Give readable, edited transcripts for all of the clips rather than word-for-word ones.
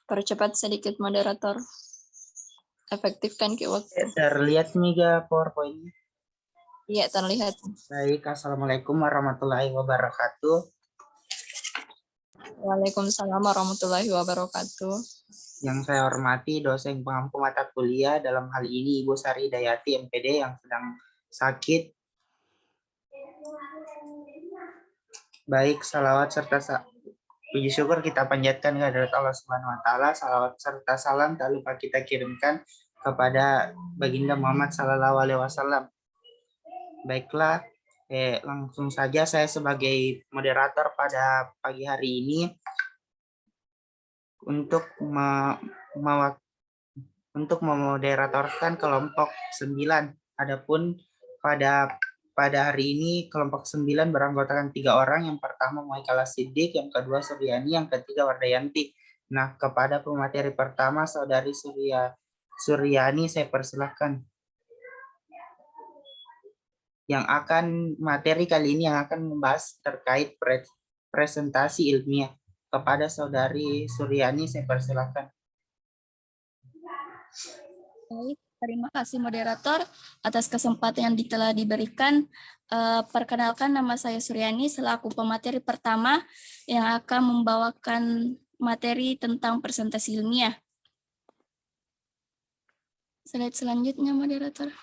Percepat sedikit moderator. Efektifkan ke waktu. Terlihat nih ga PowerPoint-nya? Iya, terlihat. Baik, Assalamualaikum warahmatullahi wabarakatuh. Waalaikumsalam warahmatullahi wabarakatuh. Yang saya hormati dosen pengampu mata kuliah, dalam hal ini Ibu Sari Dayati MPD yang sedang sakit. Baik, salawat serta puji syukur kita panjatkan kehadirat Allah Subhanahu wa taala. Salawat serta salam tak lupa kita kirimkan kepada Baginda Muhammad sallallahu alaihi wasallam. Baiklah, langsung saja saya sebagai moderator pada pagi hari ini untuk memoderatorkan kelompok 9. Adapun pada hari ini kelompok 9 beranggotakan 3 orang. Yang pertama Muhaikala Siddiq, yang kedua Suryani, yang ketiga Wardayanti. Nah, kepada pemateri pertama Saudari Suryani saya persilahkan. Yang akan materi kali ini yang akan membahas terkait presentasi ilmiah. Kepada Saudari Suryani saya persilahkan. Baik, terima kasih moderator atas kesempatan yang telah diberikan. Perkenalkan, nama saya Suryani selaku pemateri pertama yang akan membawakan materi tentang presentasi ilmiah. Slide selanjutnya moderator.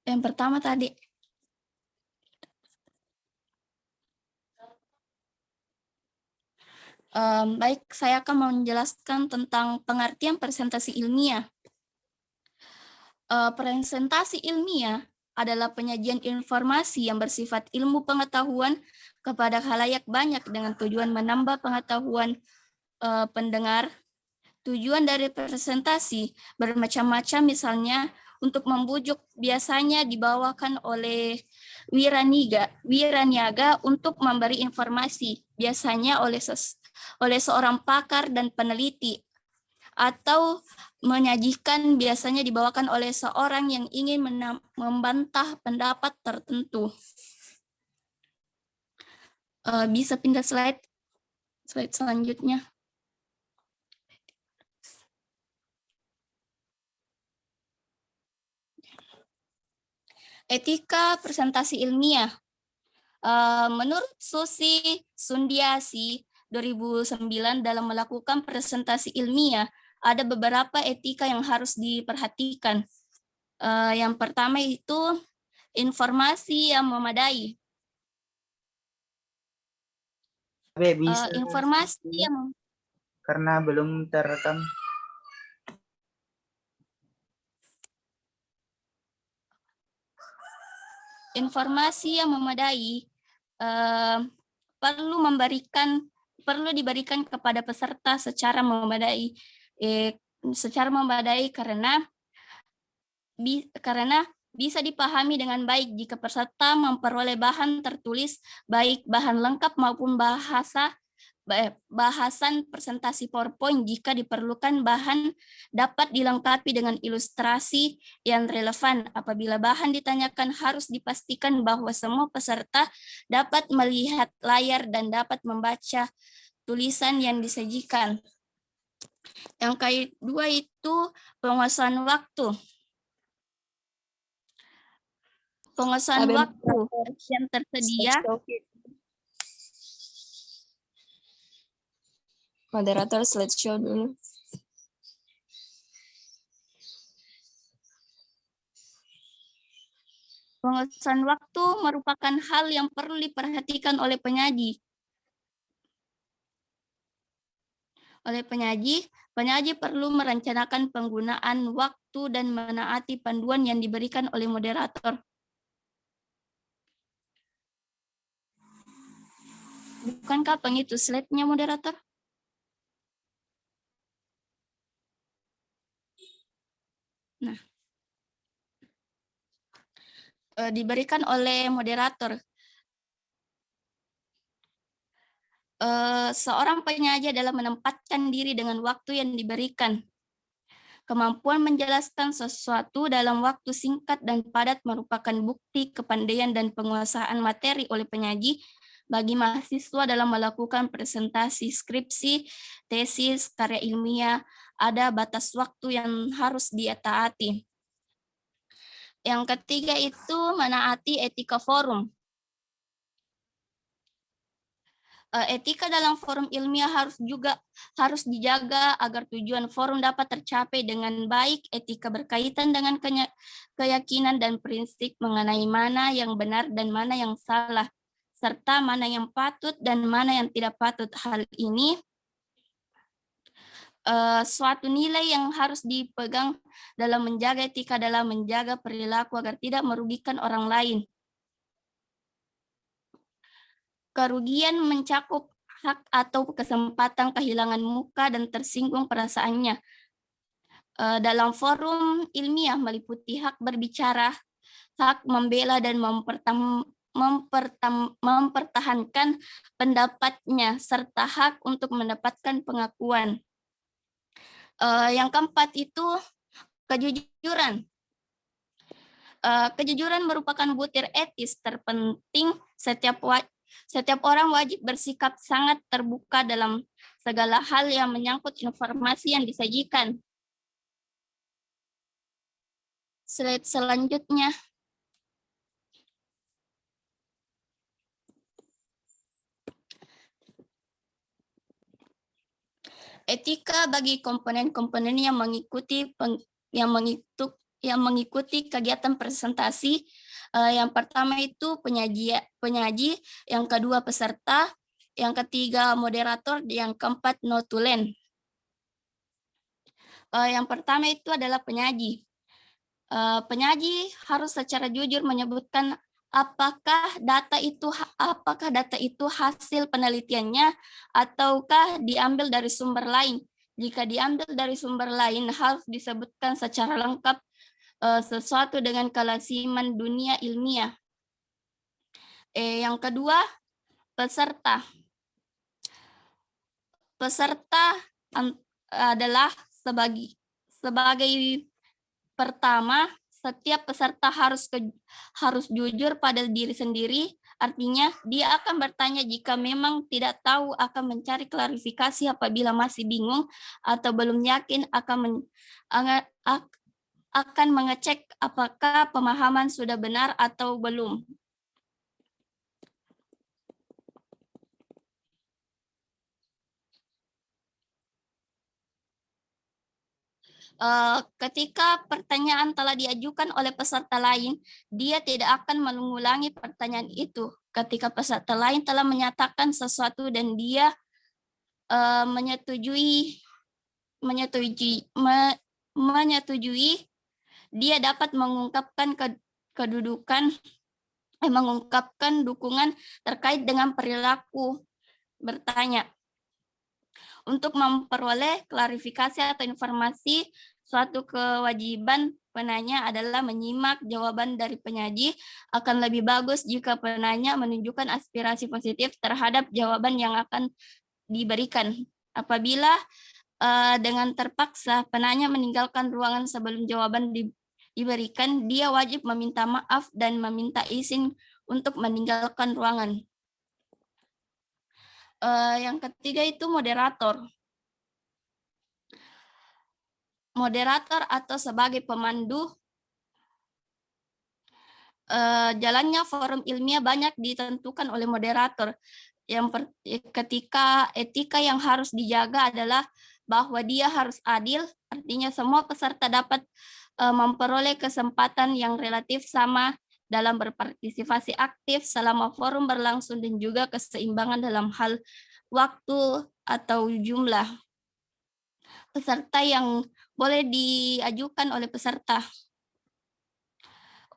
Yang pertama tadi. Baik, saya akan menjelaskan tentang pengertian presentasi ilmiah. Presentasi ilmiah adalah penyajian informasi yang bersifat ilmu pengetahuan kepada khalayak banyak dengan tujuan menambah pengetahuan pendengar. Tujuan dari presentasi bermacam-macam, misalnya untuk membujuk biasanya dibawakan oleh wiraniaga untuk memberi informasi, biasanya oleh seorang pakar dan peneliti, atau menyajikan biasanya dibawakan oleh seorang yang ingin membantah pendapat tertentu. Bisa pindah slide selanjutnya. Etika presentasi ilmiah. Menurut Susi Sundiasi 2009 dalam melakukan presentasi ilmiah, ada beberapa etika yang harus diperhatikan. Yang pertama itu informasi yang memadai. Informasi yang karena belum terekam. Informasi yang memadai perlu diberikan kepada peserta secara memadai, karena bisa dipahami dengan baik jika peserta memperoleh bahan tertulis, baik bahan lengkap maupun bahasan presentasi PowerPoint. Jika diperlukan bahan dapat dilengkapi dengan ilustrasi yang relevan. Apabila bahan ditanyakan, harus dipastikan bahwa semua peserta dapat melihat layar dan dapat membaca tulisan yang disajikan. Yang kedua itu penguasaan waktu. Penguasaan waktu yang tersedia. Moderator slideshow dulu. Penguasaan waktu merupakan hal yang perlu diperhatikan oleh penyaji. Penyaji perlu merencanakan penggunaan waktu dan menaati panduan yang diberikan oleh moderator. Bukankah pengitu slide-nya moderator? Nah, diberikan oleh moderator. Seorang penyaji adalah menempatkan diri dengan waktu yang diberikan. Kemampuan menjelaskan sesuatu dalam waktu singkat dan padat merupakan bukti kepandaian dan penguasaan materi oleh penyaji bagi mahasiswa dalam melakukan presentasi skripsi, tesis, karya ilmiah. Ada batas waktu yang harus dia taati. Yang ketiga itu menaati etika forum. Etika dalam forum ilmiah harus dijaga agar tujuan forum dapat tercapai dengan baik. Etika berkaitan dengan keyakinan dan prinsip mengenai mana yang benar dan mana yang salah, serta mana yang patut dan mana yang tidak patut. Hal ini suatu nilai yang harus dipegang dalam menjaga etika, dalam menjaga perilaku agar tidak merugikan orang lain. Kerugian mencakup hak atau kesempatan kehilangan muka dan tersinggung perasaannya. Dalam forum ilmiah meliputi hak berbicara, hak membela dan mempertahankan pendapatnya, serta hak untuk mendapatkan pengakuan. Yang keempat itu kejujuran. Kejujuran merupakan butir etis terpenting. Setiap orang wajib bersikap sangat terbuka dalam segala hal yang menyangkut informasi yang disajikan. Slide selanjutnya. Etika bagi komponen-komponen yang mengikuti kegiatan presentasi. Yang pertama itu penyaji, yang kedua peserta, yang ketiga moderator, yang keempat notulen. Yang pertama itu adalah penyaji. Penyaji harus secara jujur menyebutkan apakah data itu hasil penelitiannya ataukah diambil dari sumber lain. Jika diambil dari sumber lain harus disebutkan secara lengkap sesuatu dengan kelasiman dunia ilmiah. Yang kedua, peserta. Peserta adalah sebagai pertama, setiap peserta harus jujur pada diri sendiri. Artinya, dia akan bertanya jika memang tidak tahu, akan mencari klarifikasi apabila masih bingung atau belum yakin, akan mengecek apakah pemahaman sudah benar atau belum. Ketika pertanyaan telah diajukan oleh peserta lain, dia tidak akan mengulangi pertanyaan itu. Ketika peserta lain telah menyatakan sesuatu dan dia menyetujui, dia dapat mengungkapkan dukungan terkait dengan perilaku bertanya. Untuk memperoleh klarifikasi atau informasi, suatu kewajiban penanya adalah menyimak jawaban dari penyaji. Akan lebih bagus jika penanya menunjukkan aspirasi positif terhadap jawaban yang akan diberikan. Apabila dengan terpaksa penanya meninggalkan ruangan sebelum jawaban diberikan, dia wajib meminta maaf dan meminta izin untuk meninggalkan ruangan. Yang ketiga itu moderator. Moderator atau sebagai pemandu. Jalannya forum ilmiah banyak ditentukan oleh moderator. Ketika etika yang harus dijaga adalah bahwa dia harus adil, artinya semua peserta dapat memperoleh kesempatan yang relatif sama dalam berpartisipasi aktif selama forum berlangsung dan juga keseimbangan dalam hal waktu atau jumlah peserta yang boleh diajukan oleh peserta.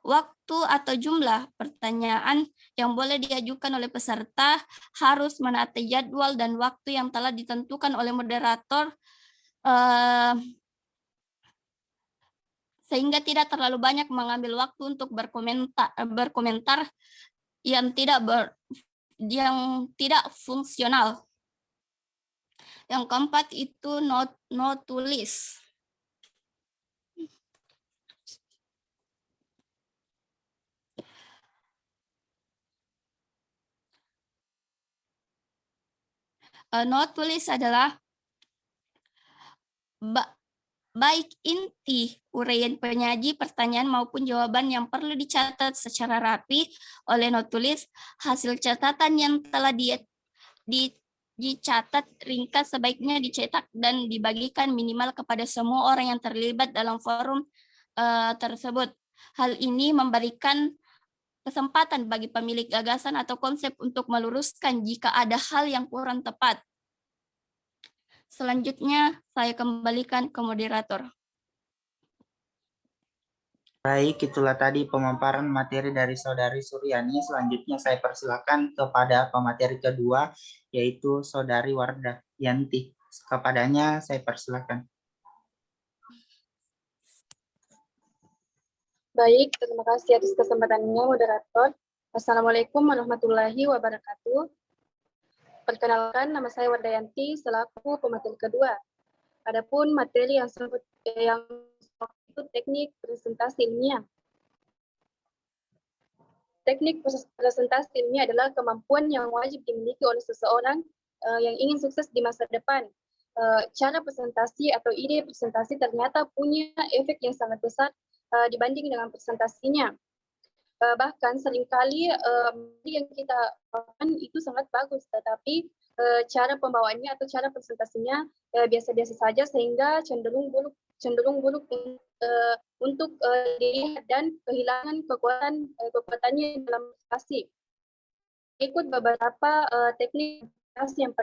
Waktu atau jumlah pertanyaan yang boleh diajukan oleh peserta harus menaati jadwal dan waktu yang telah ditentukan oleh moderator sehingga tidak terlalu banyak mengambil waktu untuk berkomentar yang tidak fungsional. Yang keempat itu not tulis. Not tulis adalah baik inti uraian penyaji, pertanyaan maupun jawaban yang perlu dicatat secara rapi oleh not tulis. Hasil catatan yang telah dicatat ringkas sebaiknya dicetak dan dibagikan minimal kepada semua orang yang terlibat dalam forum tersebut. Hal ini memberikan kesempatan bagi pemilik gagasan atau konsep untuk meluruskan jika ada hal yang kurang tepat. Selanjutnya, saya kembalikan ke moderator. Baik, itulah tadi pemaparan materi dari Saudari Suryani. Selanjutnya saya persilakan kepada pemateri kedua, yaitu Saudari Wardah Yanti. Kepadanya saya persilakan. Baik, terima kasih atas kesempatannya, moderator. Assalamualaikum warahmatullahi wabarakatuh. Perkenalkan, nama saya Wardayanti selaku pemateri kedua. Adapun materi yang itu teknik presentasi ilmiah. Teknik presentasi ilmiah adalah kemampuan yang wajib dimiliki oleh seseorang yang ingin sukses di masa depan. Cara presentasi atau ide presentasi ternyata punya efek yang sangat besar dibanding dengan presentasinya. Bahkan seringkali yang kita lakukan itu sangat bagus, tetapi cara pembawaannya atau cara presentasinya biasa-biasa saja sehingga cenderung buruk untuk dilihat dan kehilangan kekuatannya dalam presentasi. Ikut beberapa teknik presentasi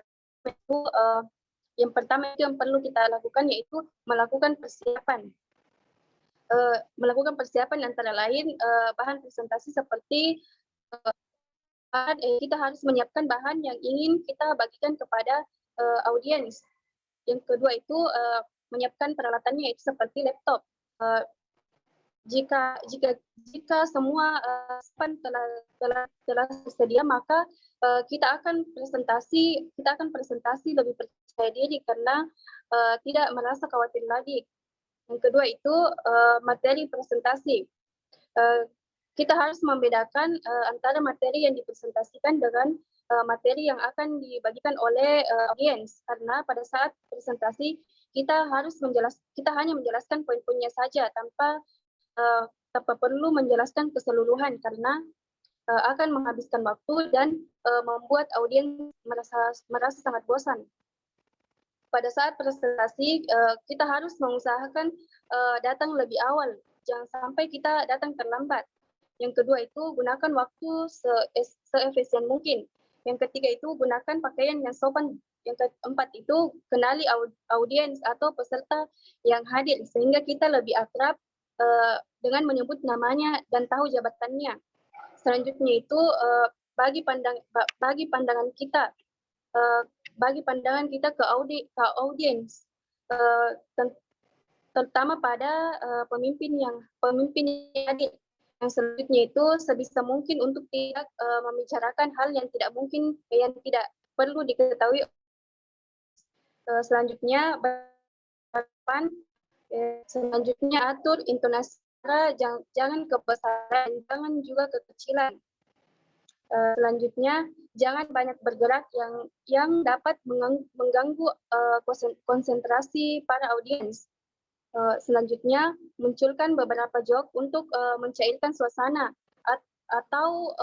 yang pertama itu yang perlu kita lakukan yaitu melakukan persiapan. Melakukan persiapan antara lain bahan presentasi seperti kita harus menyiapkan bahan yang ingin kita bagikan kepada audiens. Yang kedua itu menyiapkan peralatannya itu seperti laptop. Jika semua telah tersedia, maka kita akan presentasi lebih percaya diri karena tidak merasa khawatir lagi. Yang kedua itu materi presentasi. Kita harus membedakan antara materi yang dipresentasikan dengan materi yang akan dibagikan oleh audiens. Karena pada saat presentasi kita hanya menjelaskan poin-poinnya saja tanpa perlu menjelaskan keseluruhan karena akan menghabiskan waktu dan membuat audiens merasa sangat bosan. Pada saat presentasi kita harus mengusahakan datang lebih awal, jangan sampai kita datang terlambat. Yang kedua itu gunakan waktu seefisien mungkin. Yang ketiga itu gunakan pakaian yang sopan. Yang keempat itu kenali audiens atau peserta yang hadir sehingga kita lebih akrab dengan menyebut namanya dan tahu jabatannya. Selanjutnya itu bagi pandangan kita ke audiens, terutama pada pemimpin yang hadir. Yang selanjutnya itu sebisa mungkin untuk tidak membicarakan hal yang tidak perlu diketahui. Selanjutnya atur intonasi suara, jangan kebesaran, jangan juga kekecilan. Selanjutnya, jangan banyak bergerak yang dapat mengganggu konsentrasi para audiens. Selanjutnya, munculkan beberapa joke untuk mencairkan suasana atau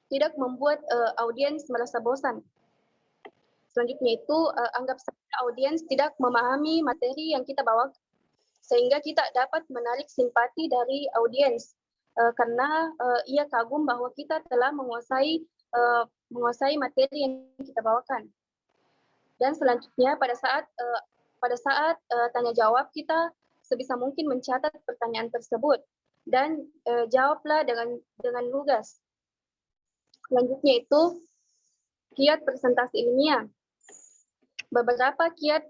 tidak membuat audiens merasa bosan. Selanjutnya itu, anggap saja audiens tidak memahami materi yang kita bawa, sehingga kita dapat menarik simpati dari audiens. Karena ia kagum bahwa kita telah menguasai materi yang kita bawakan. Dan selanjutnya pada saat tanya jawab kita sebisa mungkin mencatat pertanyaan tersebut dan jawablah dengan lugas. Selanjutnya itu kiat presentasi ilmiah. Beberapa kiat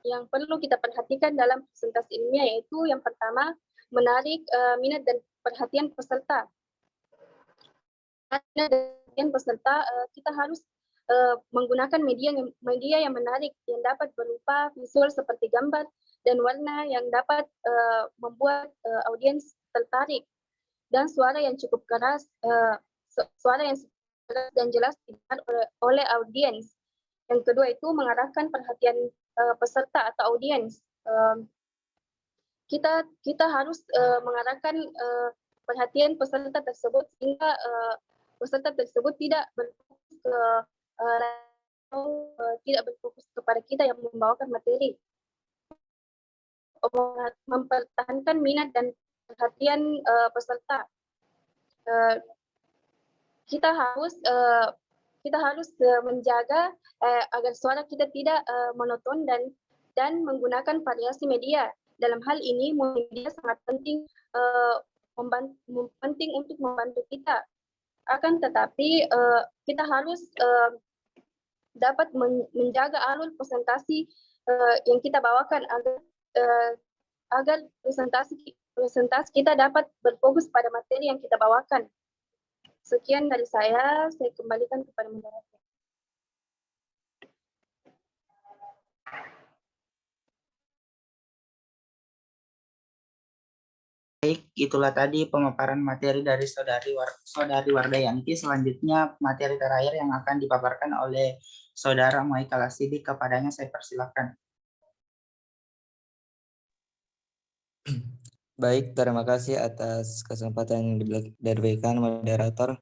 yang perlu kita perhatikan dalam presentasi ilmiah yaitu yang pertama menarik minat dan perhatian peserta. Kita harus menggunakan media yang menarik yang dapat berupa visual seperti gambar dan warna yang dapat membuat audiens tertarik, dan suara yang cukup keras, suara yang keras dan jelas didengar oleh audiens. Yang kedua itu mengarahkan perhatian peserta atau audiens. Kita harus mengarahkan perhatian peserta tersebut sehingga peserta tersebut tidak berfokus ke tidak berfokus kepada kita yang membawakan materi. Mempertahankan minat dan perhatian peserta. Kita harus menjaga agar suara kita tidak monoton dan menggunakan variasi media. Dalam hal ini multimedia sangat penting untuk membantu kita. Akan tetapi kita harus dapat menjaga alur presentasi yang kita bawakan agar presentasi kita dapat berfokus pada materi yang kita bawakan. Sekian dari saya kembalikan kepada moderator. Baik, itulah tadi pemaparan materi dari Saudari Wardayanti. Selanjutnya materi terakhir yang akan dipaparkan oleh Saudara Maika Lasidi. Kepadanya saya persilakan. Baik, terima kasih atas kesempatan yang diberikan moderator.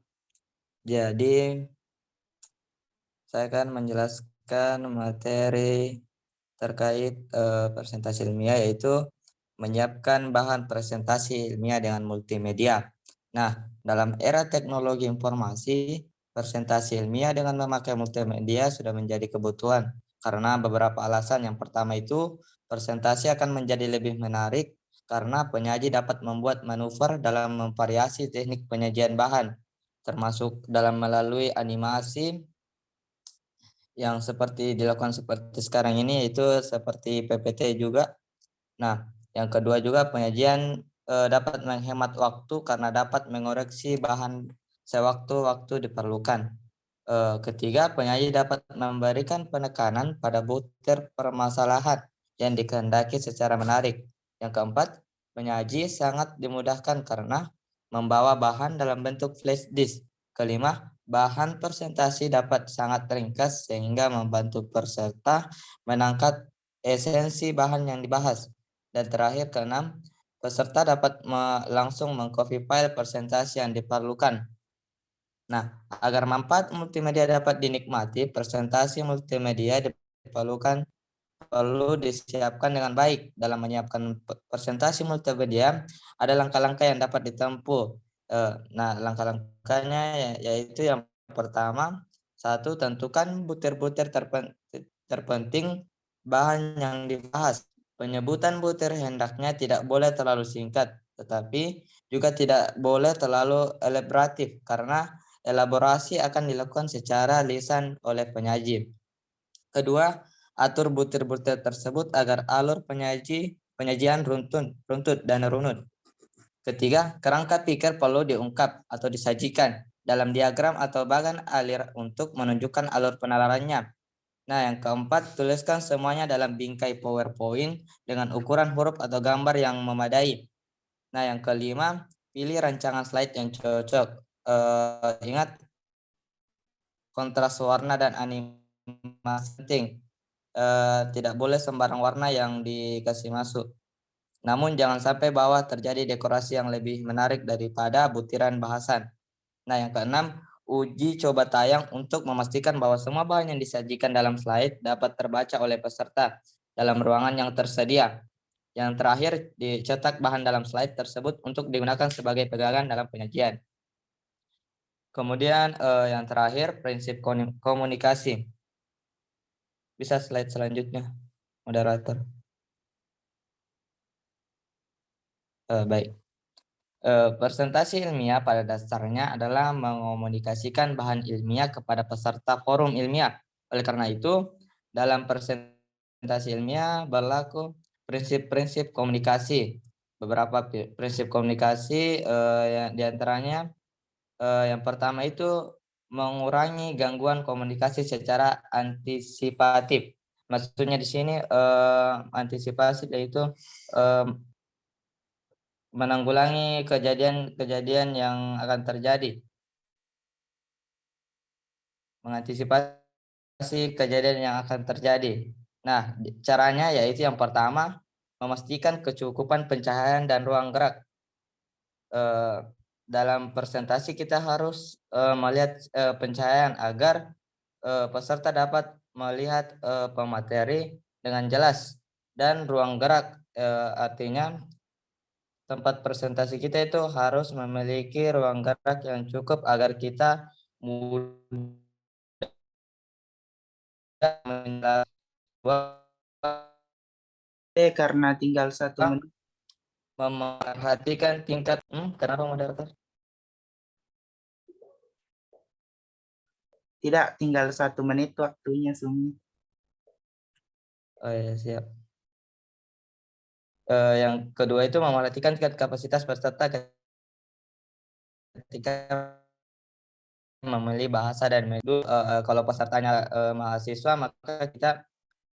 Jadi, saya akan menjelaskan materi terkait presentasi ilmiah, yaitu menyiapkan bahan presentasi ilmiah dengan multimedia. Nah, dalam era teknologi informasi, presentasi ilmiah dengan memakai multimedia sudah menjadi kebutuhan karena beberapa alasan. Yang pertama itu, presentasi akan menjadi lebih menarik karena penyaji dapat membuat manuver dalam memvariasi teknik penyajian bahan, termasuk dalam melalui animasi yang seperti dilakukan seperti sekarang ini, yaitu seperti PPT juga. Nah, yang kedua juga penyajian dapat menghemat waktu karena dapat mengoreksi bahan sewaktu-waktu diperlukan. Ketiga, penyaji dapat memberikan penekanan pada butir permasalahan yang dikehendaki secara menarik. Yang keempat, penyaji sangat dimudahkan karena membawa bahan dalam bentuk flash disk. Kelima, bahan presentasi dapat sangat ringkas sehingga membantu peserta menangkap esensi bahan yang dibahas. Dan terakhir, keenam, peserta dapat langsung mengcopy file presentasi yang diperlukan. Nah, agar manfaat multimedia dapat dinikmati, presentasi multimedia perlu disiapkan dengan baik. Dalam menyiapkan presentasi multimedia, ada langkah-langkah yang dapat ditempuh. Nah, langkah-langkahnya yaitu yang pertama, satu, tentukan butir-butir terpenting bahan yang dibahas. Penyebutan butir hendaknya tidak boleh terlalu singkat, tetapi juga tidak boleh terlalu elaboratif karena elaborasi akan dilakukan secara lisan oleh penyaji. Kedua, atur butir-butir tersebut agar alur penyajian runtut dan runut. Ketiga, kerangka pikir perlu diungkap atau disajikan dalam diagram atau bagan alir untuk menunjukkan alur penalarannya. Nah, yang keempat, tuliskan semuanya dalam bingkai PowerPoint dengan ukuran huruf atau gambar yang memadai. Nah, yang kelima, pilih rancangan slide yang cocok. Ingat, kontras warna dan animasi penting. Tidak boleh sembarang warna yang dikasih masuk. Namun jangan sampai bawah terjadi dekorasi yang lebih menarik daripada butiran bahasan. Nah, yang keenam, uji coba tayang untuk memastikan bahwa semua bahan yang disajikan dalam slide dapat terbaca oleh peserta dalam ruangan yang tersedia. Yang terakhir, dicetak bahan dalam slide tersebut untuk digunakan sebagai pegangan dalam penyajian. Kemudian yang terakhir, prinsip komunikasi. Bisa slide selanjutnya, moderator. Baik. Presentasi ilmiah pada dasarnya adalah mengomunikasikan bahan ilmiah kepada peserta forum ilmiah. Oleh karena itu, dalam presentasi ilmiah berlaku prinsip-prinsip komunikasi. Beberapa prinsip komunikasi yang diantaranya yang pertama itu mengurangi gangguan komunikasi secara antisipatif. Maksudnya di sini antisipasi yaitu menanggulangi kejadian-kejadian yang akan terjadi. Mengantisipasi kejadian yang akan terjadi. Nah, caranya yaitu yang pertama, memastikan kecukupan pencahayaan dan ruang gerak. Dalam presentasi kita harus melihat pencahayaan agar peserta dapat melihat pemateri dengan jelas, dan ruang gerak artinya tempat presentasi kita itu harus memiliki ruang gerak yang cukup agar kita mudah Karena tinggal 1 menit. memperhatikan tingkat kenapa moderator? Tidak, tinggal 1 menit waktunya, Sumi. Oh ya, siap. Yang kedua itu memperhatikan tingkat kapasitas peserta ketika memilih bahasa dan media. Kalau pesertanya mahasiswa, maka kita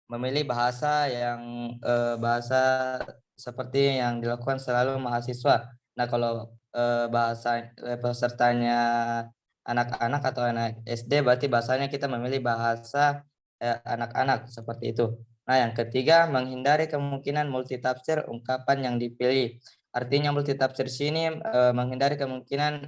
memilih bahasa yang bahasa seperti yang dilakukan selalu mahasiswa. Nah, kalau bahasa pesertanya anak-anak atau anak SD, berarti bahasanya kita memilih bahasa anak-anak seperti itu. Nah, yang ketiga, menghindari kemungkinan multitafsir ungkapan yang dipilih. Artinya multitafsir sini menghindari kemungkinan